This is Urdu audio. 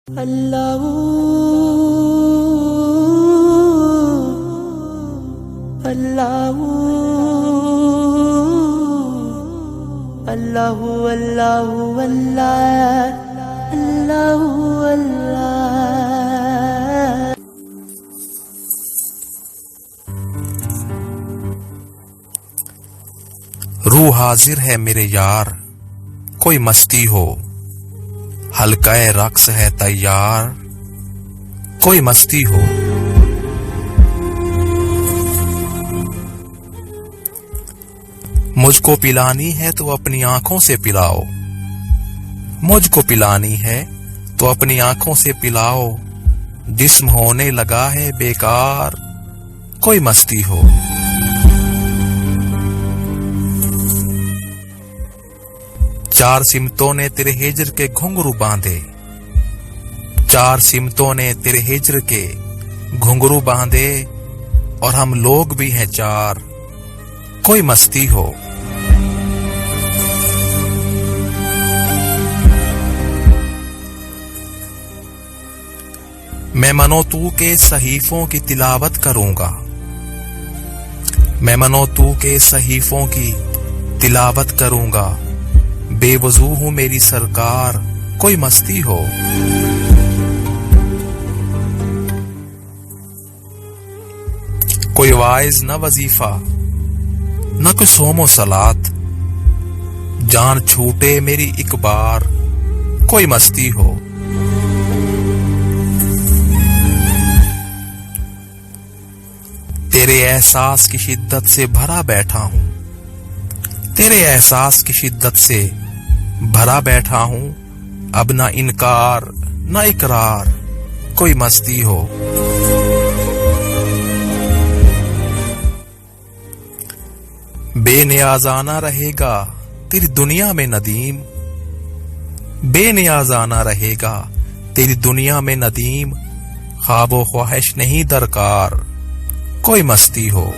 اللہ اللہ اللہ اللہ اللہ اللہ۔ روح حاضر ہے میرے یار، کوئی مستی ہو، حلقہ رقص ہے تیار، کوئی مستی ہو۔ مجھ کو پلانی ہے تو اپنی آنکھوں سے پلاؤ، مجھ کو پلانی ہے تو اپنی آنکھوں سے پلاؤ، جسم ہونے لگا ہے بیکار، کوئی مستی ہو۔ چار سمتوں نے تیرے ہجر کے گھنگرو باندھے، چار سمتوں نے تیرے ہجر کے گھنگرو باندھے، اور ہم لوگ بھی ہیں چار، کوئی مستی ہو۔ میں منو تو کے صحیفوں کی تلاوت کروں گا، میں منو تو کے صحیفوں کی تلاوت کروں گا، بے وضو ہوں میری سرکار، کوئی مستی ہو۔ کوئی واعظ نہ وظیفہ نہ کوئی صوم و صلات، جان چھوٹے میری ایک بار، کوئی مستی ہو۔ تیرے احساس کی شدت سے بھرا بیٹھا ہوں، تیرے احساس کی شدت سے بھرا بیٹھا ہوں، اب نہ انکار نہ اقرار، کوئی مستی ہو۔ بے نیازانہ رہے گا تیری دنیا میں ندیم، بے نیازانہ رہے گا تیری دنیا میں ندیم، خواب و خواہش نہیں درکار، کوئی مستی ہو۔